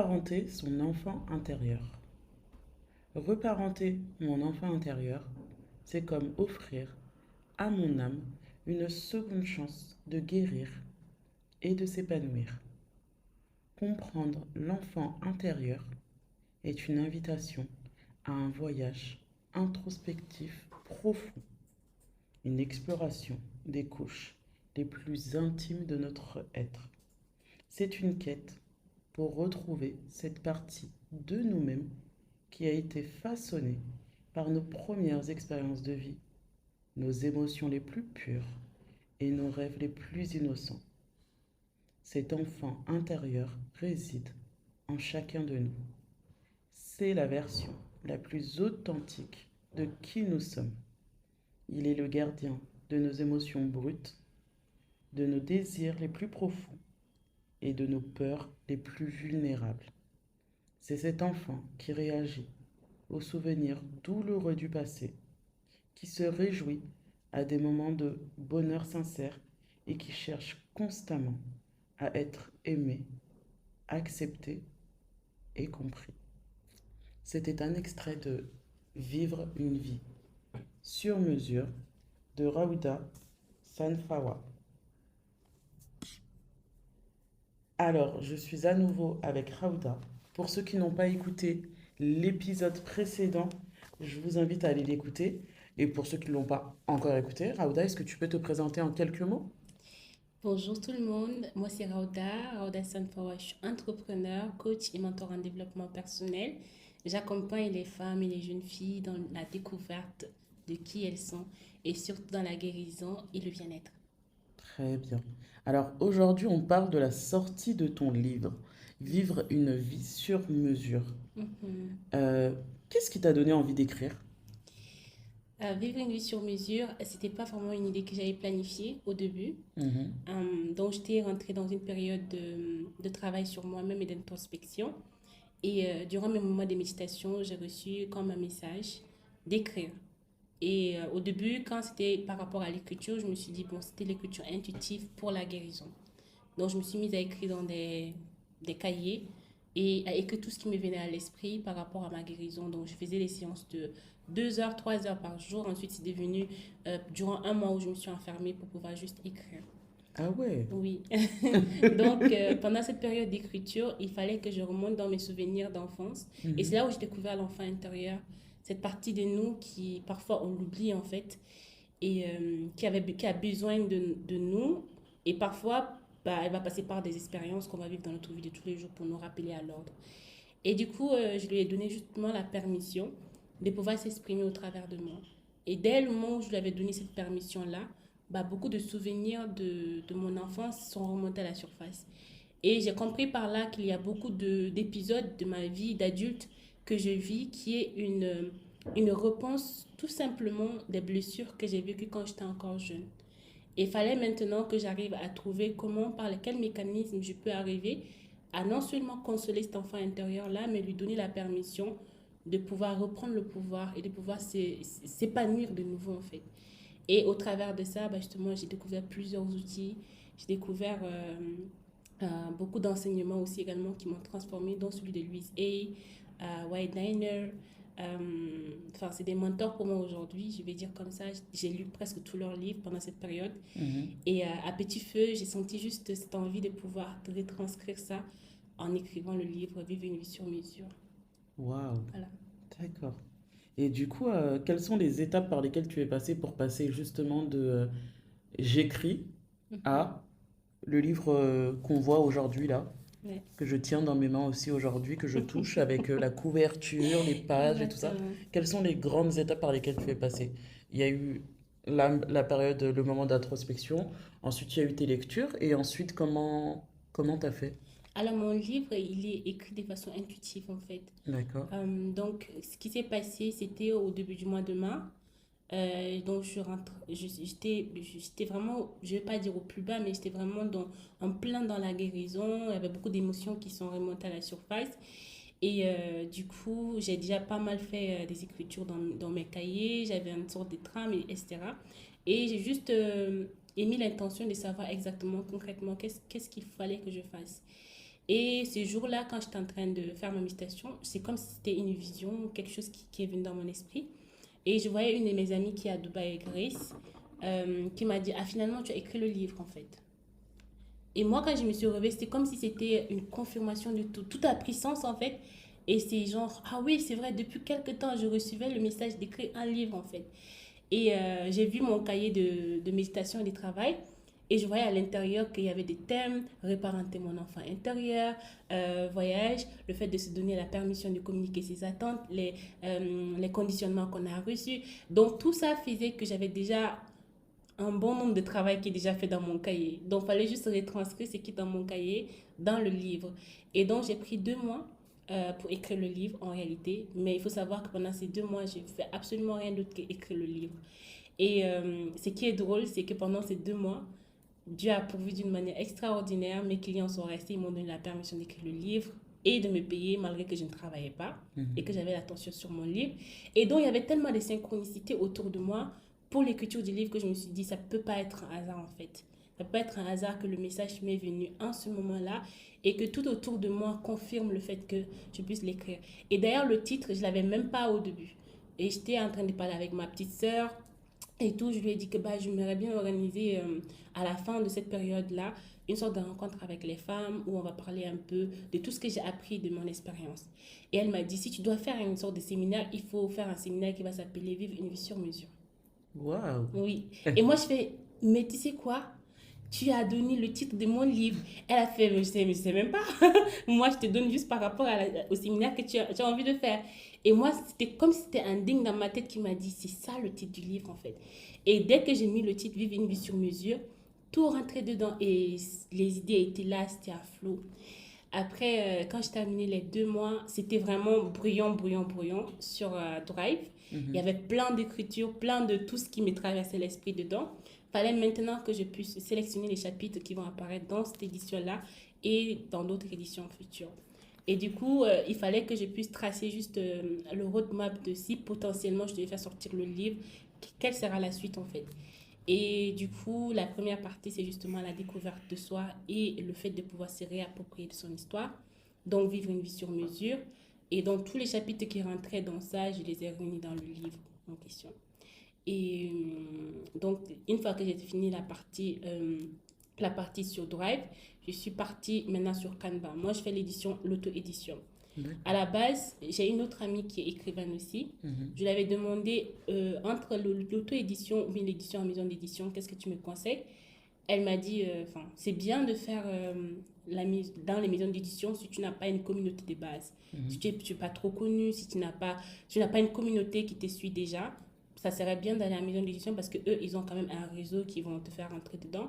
Reparenter son enfant intérieur. Reparenter mon enfant intérieur, c'est comme offrir à mon âme une seconde chance de guérir et de s'épanouir. Comprendre l'enfant intérieur est une invitation à un voyage introspectif profond, une exploration des couches les plus intimes de notre être. C'est une quête pour retrouver cette partie de nous-mêmes qui a été façonnée par nos premières expériences de vie, nos émotions les plus pures et nos rêves les plus innocents. Cet enfant intérieur réside en chacun de nous. C'est la version la plus authentique de qui nous sommes. Il est le gardien de nos émotions brutes, de nos désirs les plus profonds et de nos peurs les plus vulnérables. C'est cet enfant qui réagit aux souvenirs douloureux du passé, qui se réjouit à des moments de bonheur sincère et qui cherche constamment à être aimé, accepté et compris. C'était un extrait de Vivre une vie sur mesure de Raouda Sanfawa. Alors, je suis à nouveau avec Raouda. Pour ceux qui n'ont pas écouté l'épisode précédent, je vous invite à aller l'écouter. Et pour ceux qui ne l'ont pas encore écouté, Raouda, est-ce que tu peux te présenter en quelques mots? Bonjour tout le monde, moi c'est Rauda Sanfawa, je suis entrepreneur, coach et mentor en développement personnel. J'accompagne les femmes et les jeunes filles dans la découverte de qui elles sont et surtout dans la guérison et le bien-être. Très bien. Alors aujourd'hui, on parle de la sortie de ton livre, Vivre une vie sur mesure. Mhm. Euh, Qu'est-ce qui t'a donné envie d'écrire? Vivre une vie sur mesure, c'était pas vraiment une idée que j'avais planifiée au début. Mhm. Donc j'étais rentrée dans une période de travail sur moi-même et d'introspection. Et durant mes moments de méditation, j'ai reçu comme un message d'écrire. Et au début, quand c'était par rapport à l'écriture, je me suis dit, bon, c'était l'écriture intuitive pour la guérison. Donc, je me suis mise à écrire dans des cahiers et à écrire tout ce qui me venait à l'esprit par rapport à ma guérison. Donc, je faisais des séances de 2 heures, 3 heures par jour. Ensuite, c'est devenu durant un mois où je me suis enfermée pour pouvoir juste écrire. Ah ouais. Oui. Donc, pendant cette période d'écriture, il fallait que je remonte dans mes souvenirs d'enfance. Et c'est Mhm. là où j'ai découvert l'enfant intérieur, cette partie de nous qui, parfois, on l'oublie en fait, et qui a besoin de nous. Et parfois, bah, elle va passer par des expériences qu'on va vivre dans notre vie de tous les jours pour nous rappeler à l'ordre. Et du coup, je lui ai donné justement la permission de pouvoir s'exprimer au travers de moi. Et dès le moment où je lui avais donné cette permission-là, bah, beaucoup de souvenirs de mon enfance sont remontés à la surface. Et j'ai compris par là qu'il y a beaucoup d'épisodes de ma vie d'adulte que je vis qui est une réponse tout simplement des blessures que j'ai vécues quand j'étais encore jeune. Et il fallait maintenant que j'arrive à trouver comment, par quel mécanisme je peux arriver à non seulement consoler cet enfant intérieur-là, mais lui donner la permission de pouvoir reprendre le pouvoir et de pouvoir s'épanouir de nouveau en fait. Et au travers de ça, bah justement, j'ai découvert plusieurs outils. J'ai découvert beaucoup d'enseignements aussi également qui m'ont transformé, dont celui de Louise Hay, White Diner. Enfin, c'est des mentors pour moi aujourd'hui, je vais dire comme ça. J'ai lu presque tous leurs livres pendant cette période. Mhm. Et à petit feu, j'ai senti juste cette envie de pouvoir retranscrire ça en écrivant le livre Vivre une vie sur mesure. Waouh. Voilà. D'accord. Et du coup, quelles sont les étapes par lesquelles tu es passé pour passer justement de j'écris Mhm. à le livre qu'on voit aujourd'hui là, Ouais. que je tiens dans mes mains aussi aujourd'hui, que je touche avec la couverture, les pages et tout ça. Exactement. Quelles sont les grandes étapes par lesquelles tu es passé? Il y a eu la période, le moment d'introspection, ensuite il y a eu tes lectures, et ensuite comment t'as fait? Alors, mon livre, il est écrit de façon intuitive en fait. D'accord. Donc, ce qui s'est passé, c'était au début du mois de mars. Donc, j'étais vraiment, je vais pas dire au plus bas, mais j'étais vraiment en plein dans la guérison. Il y avait beaucoup d'émotions qui sont remontées à la surface. Et du coup, j'ai déjà pas mal fait des écritures dans mes cahiers. J'avais une sorte de trame, etc. Et j'ai juste émis l'intention de savoir exactement, concrètement, qu'est-ce qu'il fallait que je fasse. Et ce jour-là, quand j'étais en train de faire ma méditation, c'est comme si c'était une vision, quelque chose qui est venu dans mon esprit. Et je voyais une de mes amies qui est à Dubaï, Grace, qui m'a dit, ah finalement, tu as écrit le livre en fait. Et moi, quand je me suis réveillée, c'était comme si c'était une confirmation de tout. Tout a pris sens, en fait. Et c'est genre, ah oui, c'est vrai, depuis quelque temps, je recevais le message d'écrire un livre, en fait. Et j'ai vu mon cahier de méditation et de travail. Et je voyais à l'intérieur qu'il y avait des thèmes, réparenter mon enfant intérieur, voyage, le fait de se donner la permission de communiquer ses attentes, les conditionnements qu'on a reçus. Donc tout ça faisait que j'avais déjà un bon nombre de travail qui est déjà fait dans mon cahier. Donc, il fallait juste retranscrire ce qui est dans mon cahier, dans le livre. Et donc, j'ai pris 2 mois pour écrire le livre, en réalité. Mais il faut savoir que pendant ces 2 mois, j'ai fait absolument rien d'autre qu'écrire le livre. Et ce qui est drôle, c'est que pendant ces 2 mois, Dieu a pourvu d'une manière extraordinaire. Mes clients sont restés, ils m'ont donné la permission d'écrire le livre et de me payer malgré que je ne travaillais pas et que j'avais l'attention sur mon livre. Et donc, il y avait tellement de synchronicité autour de moi pour l'écriture du livre que je me suis dit, ça ne peut pas être un hasard en fait. Ça ne peut pas être un hasard que le message m'est venu en ce moment-là et que tout autour de moi confirme le fait que je puisse l'écrire. Et d'ailleurs, le titre, je ne l'avais même pas au début. Et j'étais en train de parler avec ma petite sœur et tout. Je lui ai dit que bah, j'aimerais bien organiser à la fin de cette période-là une sorte de rencontre avec les femmes où on va parler un peu de tout ce que j'ai appris de mon expérience. Et elle m'a dit, si tu dois faire une sorte de séminaire, il faut faire un séminaire qui va s'appeler Vivre une vie sur mesure. Waouh! Oui. Et moi, je fais, mais tu sais quoi? Tu as donné le titre de mon livre. Elle a fait, mais je sais même pas. Moi, je te donne juste par rapport au séminaire que tu as envie de faire. Et moi, c'était comme si c'était un ding dans ma tête qui m'a dit, c'est ça le titre du livre en fait. Et dès que j'ai mis le titre Vivre une vie sur mesure, tout rentrait dedans et les idées étaient là, c'était à flot. Après, quand j'ai terminé les 2 mois, c'était vraiment bruyant, bruyant, bruyant sur Drive. Il y Mhm. avait plein d'écritures, plein de tout ce qui me traversait l'esprit dedans. Il fallait maintenant que je puisse sélectionner les chapitres qui vont apparaître dans cette édition-là et dans d'autres éditions futures. Et du coup, il fallait que je puisse tracer juste le roadmap de si potentiellement je devais faire sortir le livre, quelle sera la suite en fait. Et du coup, la première partie, c'est justement la découverte de soi et le fait de pouvoir se réapproprier de son histoire. Donc, vivre une vie sur mesure. Et donc, tous les chapitres qui rentraient dans ça, je les ai réunis dans le livre en question. Et donc, une fois que j'ai fini la partie sur Drive, je suis partie maintenant sur Canva. Moi, je fais l'édition, l'auto-édition. À D'accord. la base, j'ai une autre amie qui est écrivaine aussi. Mhm. Je lui avais demandé entre l'auto-édition ou bien l'édition en maison d'édition, qu'est-ce que tu me conseilles? Elle m'a dit, enfin, c'est bien de faire la mise dans les maisons d'édition si tu n'as pas une communauté de base. Si Mhm. tu n'es pas trop connu, si tu n'as pas une communauté qui te suit déjà, ça serait bien d'aller à la maison d'édition parce que eux, ils ont quand même un réseau qui vont te faire rentrer dedans.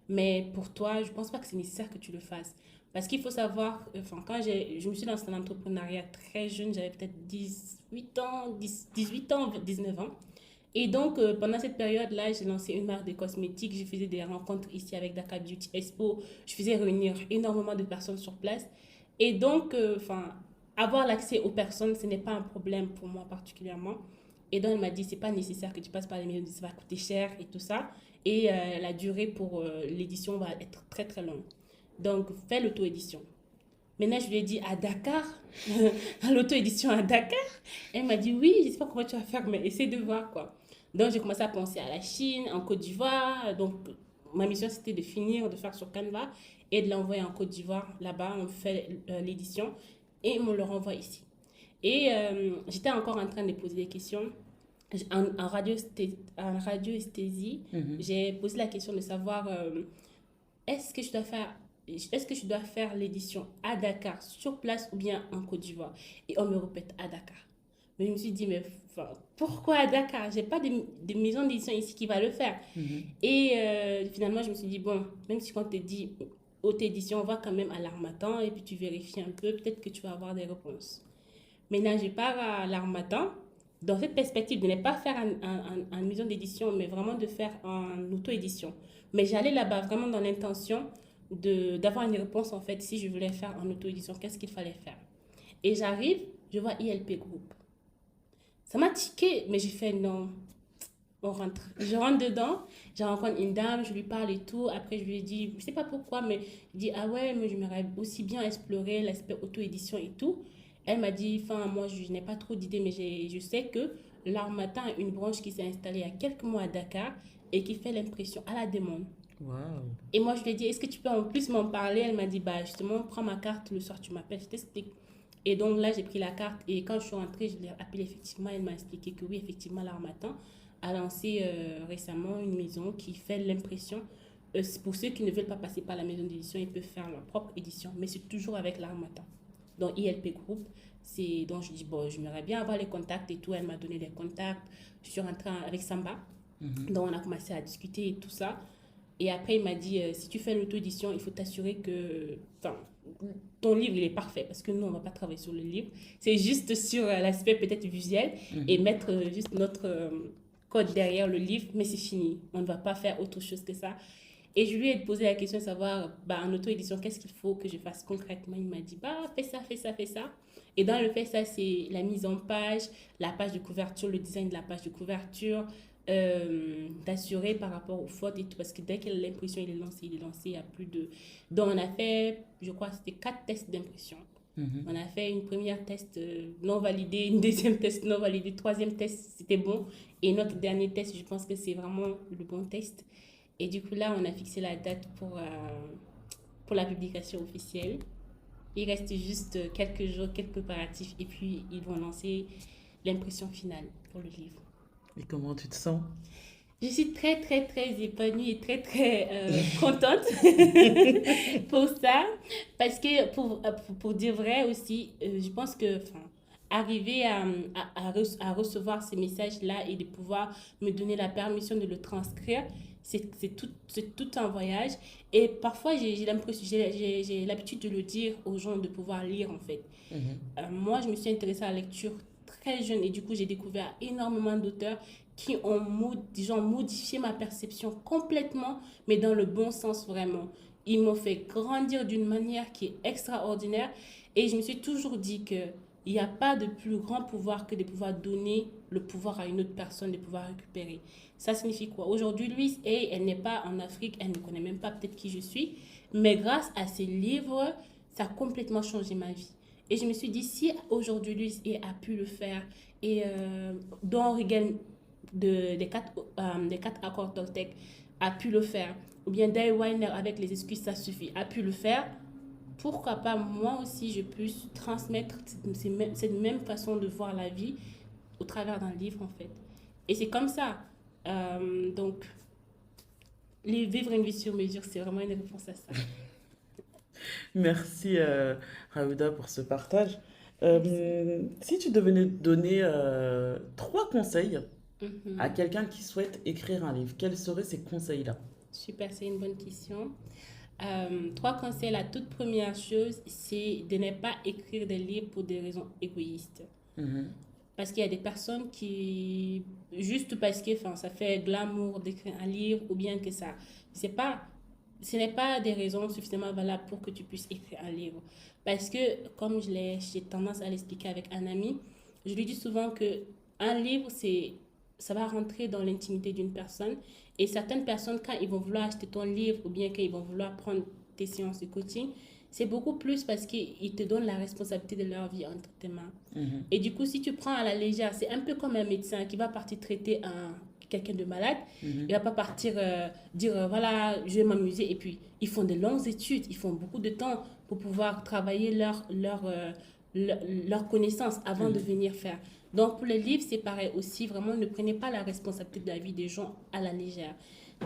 Mais pour toi, je ne pense pas que c'est nécessaire que tu le fasses. Parce qu'il faut savoir, enfin, je me suis lancée dans l'entrepreneuriat très jeune, j'avais peut-être 18 ans, 18 ans, 19 ans. Et donc, pendant cette période-là, j'ai lancé une marque de cosmétiques. Je faisais des rencontres ici avec Dakar Beauty Expo. Je faisais réunir énormément de personnes sur place. Et donc, enfin, avoir l'accès aux personnes, ce n'est pas un problème pour moi particulièrement. Et donc, elle m'a dit, c'est pas nécessaire que tu passes par les médias, ça va coûter cher et tout ça. Et la durée pour l'édition va être très, très longue. Donc, fais l'auto-édition. Maintenant, je lui ai dit à Dakar, l'auto-édition à Dakar. Elle m'a dit oui, je ne sais pas comment tu vas faire, mais essaie de voir quoi. Donc, j'ai commencé à penser à la Chine, en Côte d'Ivoire. Donc, ma mission, c'était de finir, de faire sur Canva et de l'envoyer en Côte d'Ivoire. Là-bas, on fait l'édition et on le renvoie ici. Et j'étais encore en train de poser des questions. En radioesthésie, Mhm. j'ai posé la question de savoir est-ce que je dois faire est-ce que je dois faire l'édition à Dakar, sur place ou bien en Côte d'Ivoire? Et on me répète à Dakar. Mais je me suis dit, mais enfin, pourquoi à Dakar? J'ai pas de maison d'édition ici qui va le faire. Mhm. Et finalement, je me suis dit, bon, même si quand on te dit haute édition, on va quand même à l'Harmattan et puis tu vérifies un peu, peut-être que tu vas avoir des réponses. Maintenant, je pars à l'Harmattan. Dans cette perspective, de ne pas faire en maison d'édition, mais vraiment de faire en auto-édition. Mais j'allais là-bas vraiment dans l'intention d'avoir une réponse, en fait, si je voulais faire en auto-édition, qu'est-ce qu'il fallait faire. Et j'arrive, je vois ILP Group. Ça m'a tiqué, mais j'ai fait non. On rentre. Je rentre dedans, je rencontre une dame, je lui parle et tout. Après, je lui ai dit, je sais pas pourquoi, mais je dis, ah ouais, mais j'aimerais aussi bien explorer l'aspect auto-édition et tout. Elle m'a dit, enfin, moi, je n'ai pas trop d'idées, mais je sais que l'Harmattan a une branche qui s'est installée il y a quelques mois à Dakar et qui fait l'impression à la demande. Waouh. Et moi, je lui ai dit, est-ce que tu peux en plus m'en parler? Elle m'a dit, bah justement, prends ma carte, le soir, tu m'appelles, je t'explique. Et donc là, j'ai pris la carte et quand je suis rentrée, je l'ai appelée effectivement. Elle m'a expliqué que oui, effectivement, l'Harmattan a lancé récemment une maison qui fait l'impression. Pour ceux qui ne veulent pas passer par la maison d'édition, ils peuvent faire leur propre édition, mais c'est toujours avec l'Harmattan. Donc ILP Group, c'est donc je dis bon, j'aimerais bien avoir les contacts et tout. Elle m'a donné les contacts. Je suis rentrée avec Samba, Mhm. donc on a commencé à discuter et tout ça. Et après, il m'a dit, si tu fais l'auto-édition, il faut t'assurer que enfin, ton livre, il est parfait. Parce que nous, on ne va pas travailler sur le livre. C'est juste sur l'aspect peut-être visuel et Mhm. mettre juste notre code derrière le livre, mais c'est fini. On ne va pas faire autre chose que ça. Et je lui ai posé la question de savoir, bah, en auto-édition, qu'est-ce qu'il faut que je fasse concrètement. Il m'a dit, bah, fais ça, fais ça, fais ça. Et dans le fait, ça, c'est la mise en page, la page de couverture, le design de la page de couverture, d'assurer par rapport aux fautes et tout. Parce que dès que l'impression il est lancé, il y a plus de... Donc, on a fait, je crois, c'était 4 tests d'impression. Mhm. On a fait une première test non validée, une deuxième test non validée, troisième test, c'était bon. Et notre dernier test, je pense que c'est vraiment le bon test. Et du coup, là, on a fixé la date pour la publication officielle. Il reste juste quelques jours, quelques préparatifs, et puis ils vont lancer l'impression finale pour le livre. Et comment tu te sens? Je suis très, très, très épanouie et très, très contente pour ça. Parce que, pour dire vrai aussi, je pense que enfin, arriver à recevoir ces messages-là et de pouvoir me donner la permission de le transcrire, c'est tout un voyage. Et parfois, j'ai l'impression, j'ai l'habitude de le dire aux gens, de pouvoir lire en fait. Mhm. Moi, je me suis intéressée à la lecture très jeune et du coup, j'ai découvert énormément d'auteurs qui ont disons, modifié ma perception complètement, mais dans le bon sens vraiment. Ils m'ont fait grandir d'une manière qui est extraordinaire et je me suis toujours dit que il n'y a pas de plus grand pouvoir que de pouvoir donner le pouvoir à une autre personne, de pouvoir récupérer. Ça signifie quoi? Aujourd'hui, Louise, elle n'est pas en Afrique, elle ne connaît même pas peut-être qui je suis, mais grâce à ces livres, ça a complètement changé ma vie. Et je me suis dit, si aujourd'hui Louise a pu le faire, et Don Regan des quatre accords Toltec a pu le faire, ou bien Dale Weiner avec les excuses, ça suffit, a pu le faire, pourquoi pas moi aussi je puisse transmettre cette même façon de voir la vie au travers d'un livre en fait. Et c'est comme ça. Donc, vivre une vie sur mesure, c'est vraiment une réponse à ça. Merci Raouda pour ce partage. Merci. Si tu devais donner trois conseils à Mhm. quelqu'un qui souhaite écrire un livre, quels seraient ces conseils-là? Super, c'est une bonne question. 3 conseils. La toute première chose, c'est de ne pas écrire des livres pour des raisons égoïstes. Mhm. Parce qu'il y a des personnes qui, juste parce que enfin, ça fait glamour d'écrire un livre ou bien que ça, c'est pas, ce n'est pas des raisons suffisamment valables pour que tu puisses écrire un livre. Parce que, comme j'ai tendance à l'expliquer avec un ami, je lui dis souvent que un livre, ça va rentrer dans l'intimité d'une personne. Et certaines personnes, quand ils vont vouloir acheter ton livre ou bien qu'ils vont vouloir prendre tes séances de coaching, c'est beaucoup plus parce qu'ils te donnent la responsabilité de leur vie entre tes mains. Mhm. Et du coup, si tu prends à la légère, c'est un peu comme un médecin qui va partir traiter quelqu'un de malade. Mhm. Il va pas partir dire voilà, je vais m'amuser. Et puis, ils font de longues études, ils font beaucoup de temps pour pouvoir travailler leur connaissance avant de Mhm. venir faire. Donc, pour les livres, c'est pareil aussi. Vraiment, ne prenez pas la responsabilité de la vie des gens à la légère.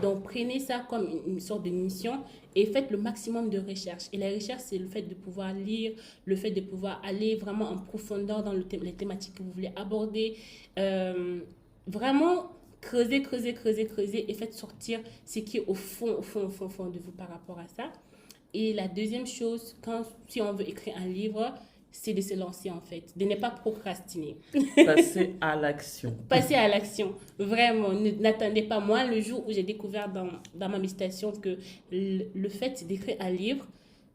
Donc, prenez ça comme une sorte de mission et faites le maximum de recherches. Et la recherche, c'est le fait de pouvoir lire, le fait de pouvoir aller vraiment en profondeur dans les thématiques que vous voulez aborder. Euh, Vraiment, creuser, creuser, creuser, creuser et faites sortir ce qui est au fond, au fond, au fond, au fond de vous par rapport à ça. Et la deuxième chose, si on veut écrire un livre, c'est de se lancer en fait, de ne pas procrastiner. Passer à l'action. Passer à l'action, vraiment, n'attendez pas. Moi, le jour où j'ai découvert dans ma méditation que le fait d'écrire un livre,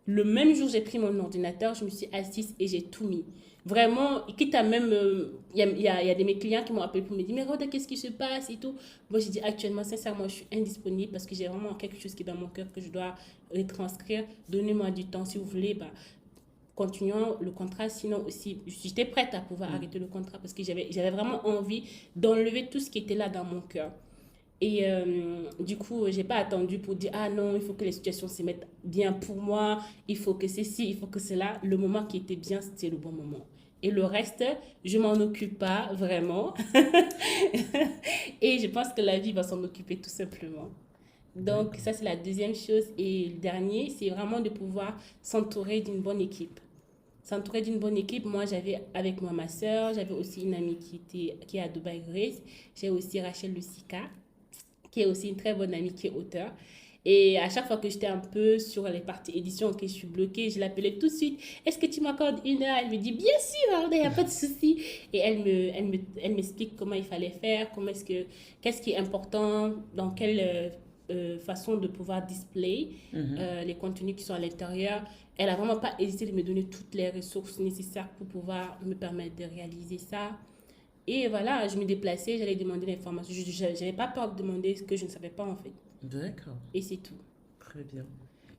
Le même jour, j'ai pris mon ordinateur, je me suis assise et j'ai tout mis. Vraiment, quitte à même, il y a de mes clients qui m'ont appelé pour me dire, mais Rhoda, qu'est-ce qui se passe et tout. Moi, j'ai dit actuellement, sincèrement, je suis indisponible parce que j'ai vraiment quelque chose qui est dans mon cœur que je dois retranscrire. Donnez-moi du temps, si vous voulez, bah, continuons le contrat. Sinon aussi, j'étais prête à pouvoir arrêter le contrat parce que j'avais vraiment envie d'enlever tout ce qui était là dans mon cœur. Et du coup, j'ai pas attendu pour dire, ah non, il faut que les situations se mettent bien pour moi, il faut que c'est ci, il faut que c'est là. Le moment qui était bien, c'était le bon moment. Et le reste, je m'en occupe pas vraiment. Et je pense que la vie va s'en occuper tout simplement. Donc, D'accord. ça, c'est la deuxième chose. Et le dernier, c'est vraiment de pouvoir s'entourer d'une bonne équipe. S'entourer d'une bonne équipe, moi, j'avais avec moi ma soeur, j'avais aussi une amie qui est à Dubai Grace, j'ai aussi Rachel Lucica qui est aussi une très bonne amie, qui est auteur. Et à chaque fois que j'étais un peu sur les parties édition, que je suis bloquée, je l'appelais tout de suite. Est-ce que tu m'accordes une heure? Elle me dit, bien sûr, il n'y a pas de souci. Et elle m'explique comment il fallait faire, qu'est-ce qui est important, dans quelle façon de pouvoir display Mhm. les contenus qui sont à l'intérieur. Elle n'a vraiment pas hésité de me donner toutes les ressources nécessaires pour pouvoir me permettre de réaliser ça. Et voilà, je me déplaçais, j'allais demander l'information. Je n'avais pas peur de demander ce que je ne savais pas en fait. D'accord. Et c'est tout. Très bien.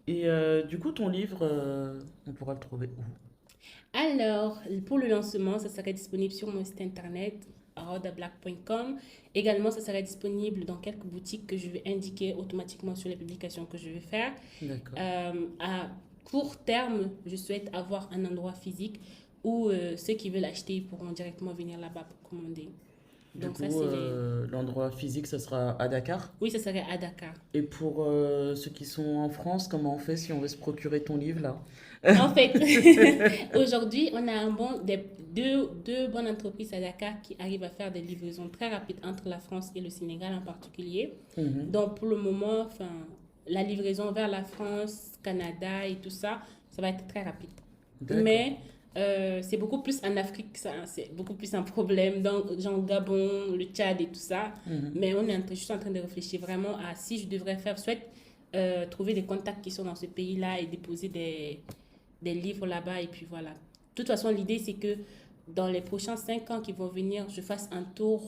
Et du coup, ton livre, on pourra le trouver où? Alors, pour le lancement, ça serait disponible sur mon site internet rodablack.com. Également, ça serait disponible dans quelques boutiques que je vais indiquer automatiquement sur les publications que je vais faire. D'accord. À court terme, je souhaite avoir un endroit physique où ceux qui veulent acheter pourront directement venir là-bas pour commander. Du Donc ça, coup, c'est les... l'endroit physique, ça sera à Dakar. Oui, ça serait à Dakar. Et pour ceux qui sont en France, comment on fait si on veut se procurer ton livre là? En fait, aujourd'hui, on a deux bonnes entreprises à Dakar qui arrivent à faire des livraisons très rapides entre la France et le Sénégal en particulier. Mhm. Donc, pour le moment, enfin, la livraison vers la France, Canada et tout ça, ça va être très rapide. D'accord. Mais c'est beaucoup plus en Afrique, ça, hein, c'est beaucoup plus un problème, dans, genre Gabon, le Tchad et tout ça. Mhm. Mais je suis en train de réfléchir vraiment à si je devrais faire, soit trouver des contacts qui sont dans ce pays-là et déposer des livres là-bas. Et puis voilà. De toute façon, l'idée, c'est que dans les prochains 5 ans qui vont venir, je fasse un tour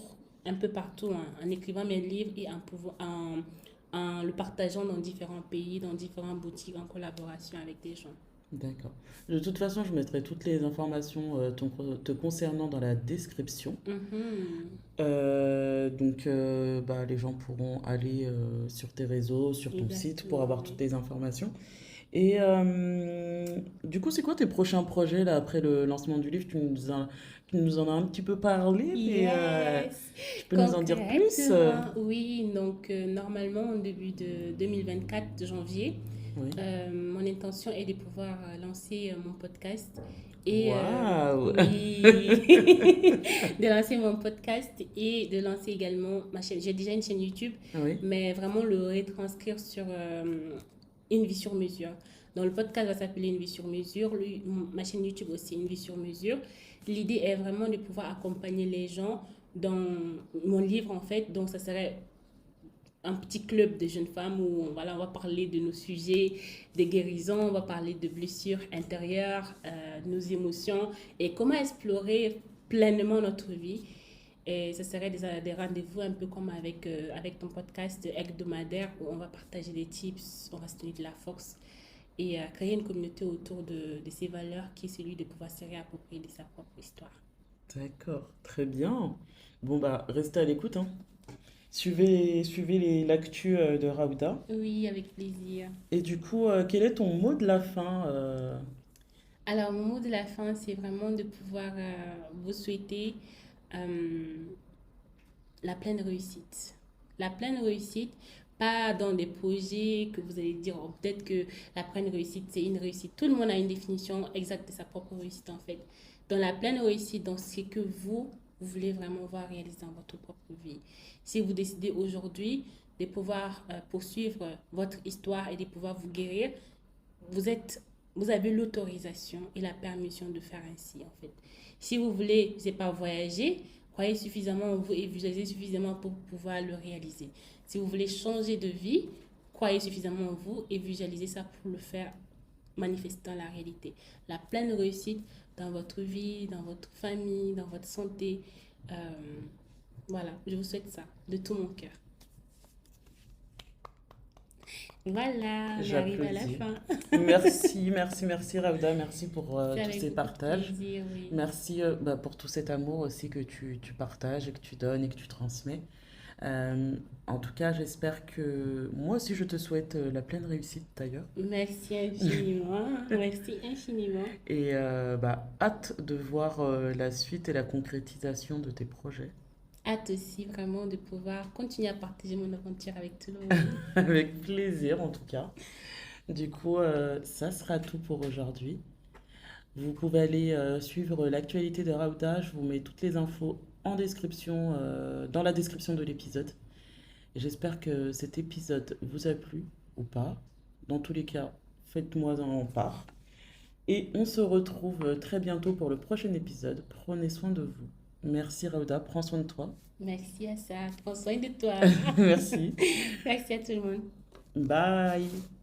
un peu partout hein, en écrivant mes livres et en le partageant dans différents pays, dans différentes boutiques, en collaboration avec des gens. D'accord. De toute façon, je mettrai toutes les informations te concernant dans la description. Mhm. Donc, bah, les gens pourront aller sur tes réseaux, sur ton site pour avoir Exactement. toutes les informations. Et du coup, c'est quoi tes prochains projets là après le lancement du livre? Tu nous en as un petit peu parlé, mais Yes, tu peux nous en dire plus? concrètement, oui. Donc, normalement, au début de 2024, de janvier, Oui. mon intention est de pouvoir lancer mon podcast. Et Waouh! oui, de lancer mon podcast et de lancer également ma chaîne. J'ai déjà une chaîne YouTube, Oui. mais vraiment le retranscrire sur une vie sur mesure. Donc, le podcast va s'appeler Une vie sur mesure. Ma chaîne YouTube aussi, Une vie sur mesure. L'idée est vraiment de pouvoir accompagner les gens dans mon livre, en fait. Donc, ça serait un petit club de jeunes femmes où voilà, on va parler de nos sujets, des guérisons, on va parler de blessures intérieures, nos émotions et comment explorer pleinement notre vie. Et ce serait des rendez-vous un peu comme avec ton podcast hebdomadaire où on va partager des tips, on va se donner de la force et créer une communauté autour de ces valeurs qui est celui de pouvoir se réapproprier de sa propre histoire. D'accord, très bien. Bon, bah, restez à l'écoute, hein. Suivez l'actu de Raouda. Oui, avec plaisir. Et du coup, quel est ton mot de la fin Alors, mon mot de la fin, c'est vraiment de pouvoir vous souhaiter euh, la pleine réussite. La pleine réussite, pas dans des projets que vous allez dire, oh, peut-être que la pleine réussite, c'est une réussite. Tout le monde a une définition exacte de sa propre réussite, en fait. Dans la pleine réussite, dans ce que vous voulez vraiment voir réaliser dans votre propre vie. Si vous décidez aujourd'hui de pouvoir poursuivre votre histoire et de pouvoir vous guérir, vous êtes, vous avez l'autorisation et la permission de faire ainsi, en fait. Si vous voulez, je sais pas, voyager, croyez suffisamment en vous et visualisez suffisamment pour pouvoir le réaliser. Si vous voulez changer de vie, croyez suffisamment en vous et visualisez ça pour le faire manifester dans la réalité. La pleine réussite dans votre vie, dans votre famille, dans votre santé. Euh, voilà, je vous souhaite ça de tout mon cœur. Voilà, on est arrivé à la J'applaudis. fin. Merci Raouda, merci pour C'est tous avec ces beaucoup de partages. plaisir, oui. Merci pour tout cet amour aussi que tu partages et que tu donnes et que tu transmets. Euh, En tout cas, j'espère que moi aussi je te souhaite la pleine réussite d'ailleurs. Merci infiniment. Merci infiniment. Et hâte de voir la suite et la concrétisation de tes projets. Hâte aussi vraiment de pouvoir continuer à partager mon aventure avec tout le monde. Avec plaisir en tout cas. Du coup, ça sera tout pour aujourd'hui. Vous pouvez aller suivre l'actualité de Raouda. Je vous mets toutes les infos en description, dans la description de l'épisode. Et j'espère que cet épisode vous a plu ou pas. Dans tous les cas, faites-moi en part. Et on se retrouve très bientôt pour le prochain épisode. Prenez soin de vous. Merci Raouda, prends soin de toi. Merci à ça. Prends soin de toi. Merci. Merci à tout le monde. Bye.